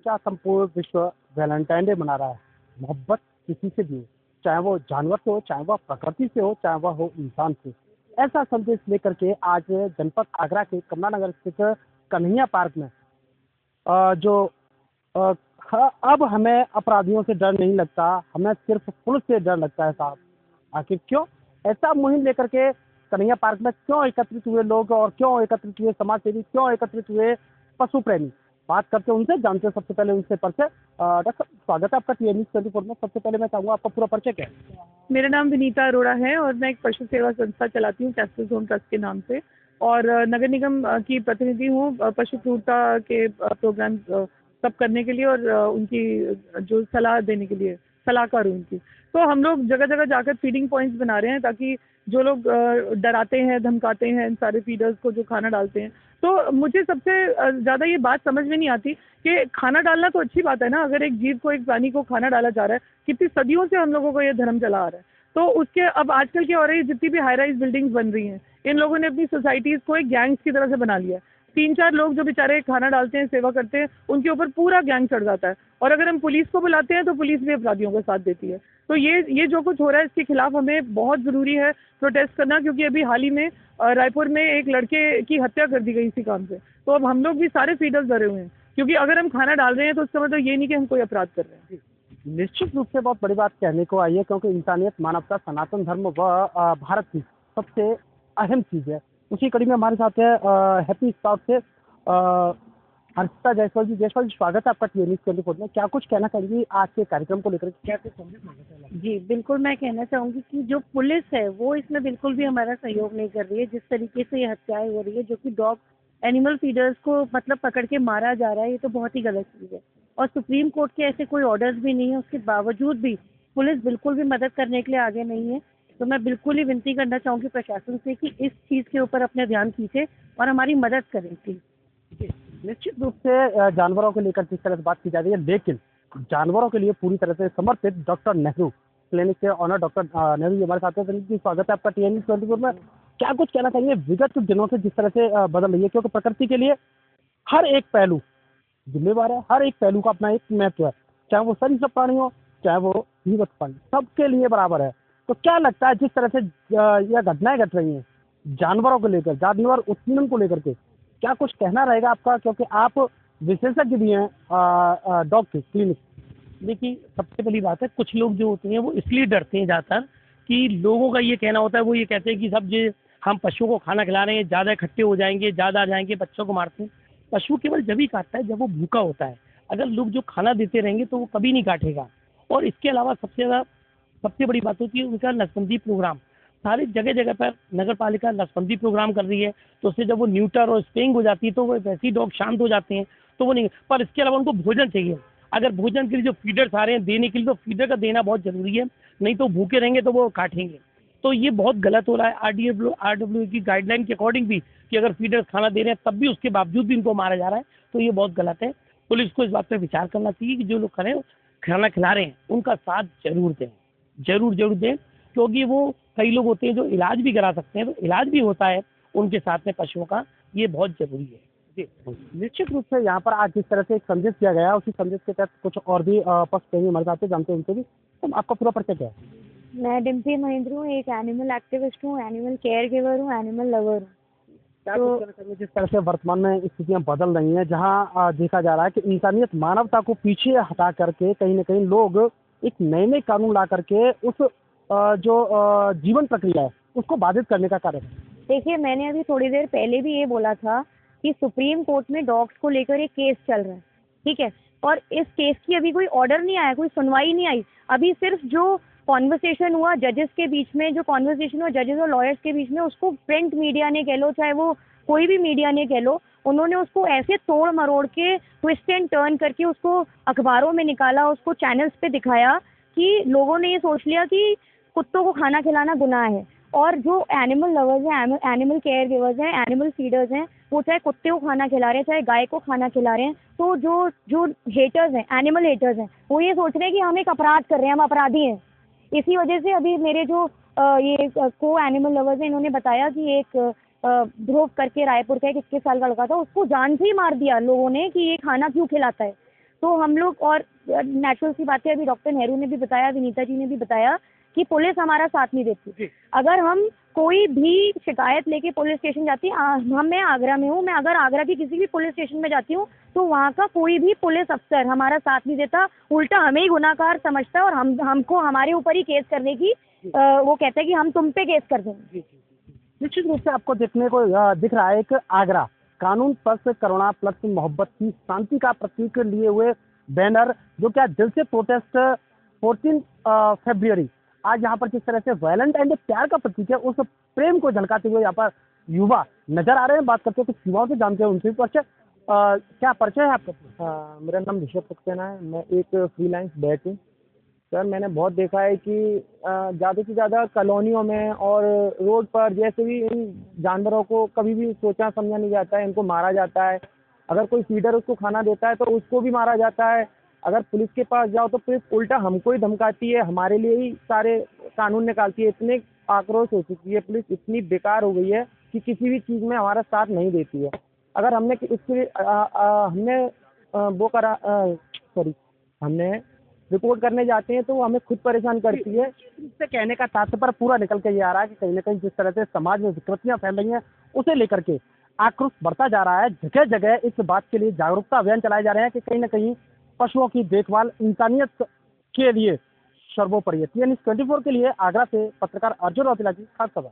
क्या संपूर्ण विश्व वैलेंटाइन डे मना रहा है। मोहब्बत किसी से भी हो, चाहे वो जानवर से हो, चाहे वह प्रकृति से हो, चाहे वह हो इंसान से। ऐसा संदेश लेकर के आज जनपद आगरा के कमला नगर स्थित कन्हैया पार्क में जो अब हमें अपराधियों से डर नहीं लगता, हमें सिर्फ पुलिस से डर लगता है साहब। आखिर क्यों? ऐसा मुहिम लेकर के कन्हैया पार्क में क्यों एकत्रित हुए लोग और क्यों एकत्रित हुए समाज सेवी, क्यों एकत्रित हुए पशु प्रेमी? बात करते हैं उनसे, जानते हैं सबसे पहले उनसे परिचय। डॉक्टर स्वागत है आपका टीएनएस 24 में। सबसे पहले मैं चाहूँगा आपका पूरा परिचय क्या है? मेरा नाम विनीता अरोड़ा है और मैं एक पशु सेवा संस्था चलाती हूँ कैस्टल जोन ट्रस्ट के नाम से, और नगर निगम की प्रतिनिधि हूँ पशु क्रूरता के प्रोग्राम सब करने के लिए और उनकी जो सलाह देने के लिए सलाहकार हूँ उनकी। तो हम लोग जगह जगह जाकर फीडिंग पॉइंट्स बना रहे हैं ताकि जो लोग डराते हैं, धमकाते हैं इन सारे फीडर्स को जो खाना डालते हैं। तो मुझे सबसे ज़्यादा ये बात समझ में नहीं आती कि खाना डालना तो अच्छी बात है ना, अगर एक जीव को, एक प्राणी को खाना डाला जा रहा है, कितनी सदियों से हम लोगों को ये धर्म चला आ रहा है। तो उसके अब आजकल क्या हो रही है, जितनी भी हाई राइज बिल्डिंग्स बन रही हैं, इन लोगों ने अपनी सोसाइटीज़ को एक गैंग्स की तरह से बना लिया है। 3-4 लोग जो बेचारे खाना डालते हैं, सेवा करते हैं, उनके ऊपर पूरा गैंग चढ़ जाता है, और अगर हम पुलिस को बुलाते हैं तो पुलिस भी अपराधियों का साथ देती है। तो ये जो कुछ हो रहा है, इसके खिलाफ हमें बहुत ज़रूरी है प्रोटेस्ट करना, क्योंकि अभी हाल ही में रायपुर में एक लड़के की हत्या कर दी गई इसी काम से। तो अब हम लोग भी सारे फीडर्स डरे हुए हैं, क्योंकि अगर हम खाना डाल रहे हैं तो उसका मतलब ये नहीं कि हम कोई अपराध कर रहे हैं। निश्चित रूप से बहुत बड़ी बात कहने को आई है, क्योंकि इंसानियत, मानवता, सनातन धर्म व भारत की सबसे अहम चीज़ है। उसी कड़ी में हमारे साथ है हैप्पी स्काउट से हर्षिता जायसवाल जी। जायसवाल जी, स्वागत है आपका टीएनएस 24 में। क्या कुछ कहना चाहेंगी आज के कार्यक्रम को लेकर? क्या कुछ संदेश मांगना चाहेंगे? जी बिल्कुल, मैं कहना चाहूँगी कि जो पुलिस है वो इसमें बिल्कुल भी हमारा सहयोग नहीं कर रही है। जिस तरीके से ये हत्याएं हो रही है, जो कि डॉग एनिमल फीडर्स को मतलब पकड़ के मारा जा रहा है, ये तो बहुत ही गलत चीज़ है। और सुप्रीम कोर्ट के ऐसे कोई ऑर्डर्स भी नहीं है, उसके बावजूद भी पुलिस बिल्कुल भी मदद करने के लिए आगे नहीं है। तो मैं बिल्कुल ही विनती करना चाहूँगी प्रशासन से कि इस चीज़ के ऊपर अपने ध्यान खींचे और हमारी मदद करें प्लीज। निश्चित रूप से जानवरों को लेकर जिस तरह से बात की जा रही है, लेकिन जानवरों के लिए पूरी तरह से समर्पित डॉक्टर नेहरू क्लिनिक के ऑनर डॉक्टर नेहरू जी हमारे साथ हैं। जी, स्वागत है आपका टीएनएस 24 में। क्या कुछ कहना चाहिए विगत दिनों से जिस तरह से बदल रही है, क्योंकि प्रकृति के लिए हर एक पहलू जिम्मेवार है, हर एक पहलू का अपना एक महत्व है, चाहे वो सरीसृप प्राणी हो, चाहे वो जीवत प्राणी, सबके लिए बराबर है। तो क्या लगता है जिस तरह से यह घटनाएं घट रही हैं जानवरों को लेकर, जानवर उत्पीड़न को लेकर के, क्या कुछ कहना रहेगा आपका, क्योंकि आप विशेषज्ञ भी हैं डॉग के क्लिनिक? देखिए, सबसे पहली बात है, कुछ लोग जो होते हैं वो इसलिए डरते हैं ज़्यादातर कि लोगों का ये कहना होता है, वो ये कहते हैं कि सब जो हम पशुओं को खाना खिला रहे हैं, ज़्यादा इकट्ठे हो जाएंगे, ज़्यादा आ जाएंगे, बच्चों को मारते हैं। पशु केवल जब ही काटता है जब वो भूखा होता है। अगर लोग जो खाना देते रहेंगे तो वो कभी नहीं काटेगा। और इसके अलावा सबसे बड़ी बात होती है उनका नसबंदी प्रोग्राम। सारी जगह जगह पर नगर पालिका नसबंदी प्रोग्राम कर रही है, तो उससे जब वो न्यूटर और स्पेइंग हो जाती है तो वो वैसे ही डॉग शांत हो जाते हैं, तो वो नहीं। पर इसके अलावा उनको भोजन चाहिए। अगर भोजन के लिए जो फीडर्स आ रहे हैं देने के लिए, तो फीडर का देना बहुत जरूरी है, नहीं तो भूखे रहेंगे तो वो काटेंगे। तो ये बहुत गलत हो रहा है। आरडब्ल्यू की गाइडलाइन के अकॉर्डिंग भी, कि अगर फीडर्स खाना दे रहे हैं तब भी उसके बावजूद भी इनको मारा जा रहा है, तो ये बहुत गलत है। पुलिस को इस बात पर विचार करना चाहिए कि जो लोग खाना खिला रहे हैं उनका साथ जरूर दें, जरूर दें, क्योंकि वो कई लोग होते हैं जो इलाज भी करा सकते हैं, तो इलाज भी होता है उनके साथ में पशुओं का, ये बहुत जरूरी है। जी, निश्चित रूप से यहाँ पर आज जिस तरह से एक संदेश दिया गया, उसी संदेश के तहत कुछ और भी पक्ष प्रेमी हमारे साथ जानते हैं उनसे भी। तो आपका पूरा परिचय क्या है? मैं डिम्पी महेंद्र हूँ, एक एनिमल एक्टिविस्ट हूँ, एनिमल केयर गिवर हूँ, एनिमल लवर हूँ। क्या कुछ कहना चाहिए जिस तरह से वर्तमान में स्थितियाँ बदल रही हैं, जहाँ देखा जा रहा है कि इंसानियत, मानवता को पीछे हटा करके कहीं ना कहीं लोग एक नए कानून ला करके उस जो जीवन प्रक्रिया है उसको बाधित करने का कार्य है? देखिए, मैंने अभी थोड़ी देर पहले भी ये बोला था कि सुप्रीम कोर्ट में डॉग्स को लेकर एक केस चल रहा है, ठीक है, और इस केस की अभी कोई ऑर्डर नहीं आया, कोई सुनवाई नहीं आई। अभी सिर्फ जो कॉन्वर्सेशन हुआ जजेस के बीच में, जो कॉन्वर्सेशन हुआ जजेस और लॉयर्स के बीच में, उसको प्रिंट मीडिया ने कह लो, चाहे वो कोई भी मीडिया ने कह लो, उन्होंने उसको ऐसे तोड़ मरोड़ के, ट्विस्ट एंड टर्न करके उसको अखबारों में निकाला, उसको चैनल्स पे दिखाया कि लोगों ने ये सोच लिया कि कुत्तों को खाना खिलाना गुनाह है। और जो एनिमल लवर्स हैं, एनिमल केयर गिवर्स हैं, एनिमल फीडर्स हैं, वो चाहे कुत्ते को खाना खिला रहे हैं, चाहे गाय को खाना खिला रहे हैं, तो जो हेटर्स हैं, एनिमल हेटर्स हैं, वो ये सोच रहे हैं कि हम एक अपराध कर रहे हैं, हम अपराधी हैं। इसी वजह से अभी मेरे जो ये को एनिमल लवर्स हैं, इन्होंने बताया कि एक ध्रुव करके रायपुर का एक 21 साल का लड़का था, उसको जान से ही मार दिया लोगों ने कि ये खाना क्यों खिलाता है। तो हम लोग, और नेचुरल सी बात है, अभी डॉक्टर नेहरू ने भी बताया, विनीता जी ने भी बताया कि पुलिस हमारा साथ नहीं देती। अगर हम कोई भी शिकायत लेके पुलिस स्टेशन जाती है, मैं आगरा में हूँ, मैं अगर आगरा की किसी भी पुलिस स्टेशन में जाती हूँ तो वहाँ का कोई भी पुलिस अफसर हमारा साथ नहीं देता, उल्टा हमें ही गुनाहगार समझता है और हमको हमारे ऊपर ही केस करने की वो कहता है कि हम तुम पे केस कर देंगे। निश्चित रूप से आपको देखने को दिख रहा है एक आगरा कानून प्लस करुणा प्लस मोहब्बत की शांति का प्रतीक लिए हुए बैनर, जो क्या दिल से प्रोटेस्ट 14 फरवरी आज यहाँ पर जिस तरह से वैलेंटाइन डे प्यार का प्रतीक है, उस प्रेम को झलकाते हुए यहाँ पर युवा नजर आ रहे हैं। बात करते हैं कुछ युवाओं से, जानते हैं उनसे परिचय। क्या परिचय है आपका? मेरा नाम ऋषभ सक्सेना है, मैं एक फ्रीलांस बैट हूँ। सर मैंने बहुत देखा है कि ज़्यादा से ज़्यादा कॉलोनियों में और रोड पर जैसे भी इन जानवरों को कभी भी सोचा समझा नहीं जाता है, इनको मारा जाता है। अगर कोई फीडर उसको खाना देता है तो उसको भी मारा जाता है। अगर पुलिस के पास जाओ तो पुलिस उल्टा हमको ही धमकाती है, हमारे लिए ही सारे कानून निकालती है। इतने आक्रोश हो चुकी है पुलिस, इतनी बेकार हो गई है कि किसी भी चीज़ में हमारा साथ नहीं देती है। अगर हमने इसके हमने रिपोर्ट करने जाते हैं तो वो हमें खुद परेशान करती है। इससे कहने का तात्पर्य पूरा निकल के ये आ रहा है कि कहीं ना कहीं जिस तरह से समाज में विकृतियां फैल रही हैं, उसे लेकर के आक्रोश बढ़ता जा रहा है। जगह जगह इस बात के लिए जागरूकता अभियान चलाए जा रहे हैं कि कहीं ना कहीं पशुओं की देखभाल इंसानियत के लिए सर्वोपरि है। TNS 24 के लिए आगरा से पत्रकार अर्जुन रौतेला की खास खबर।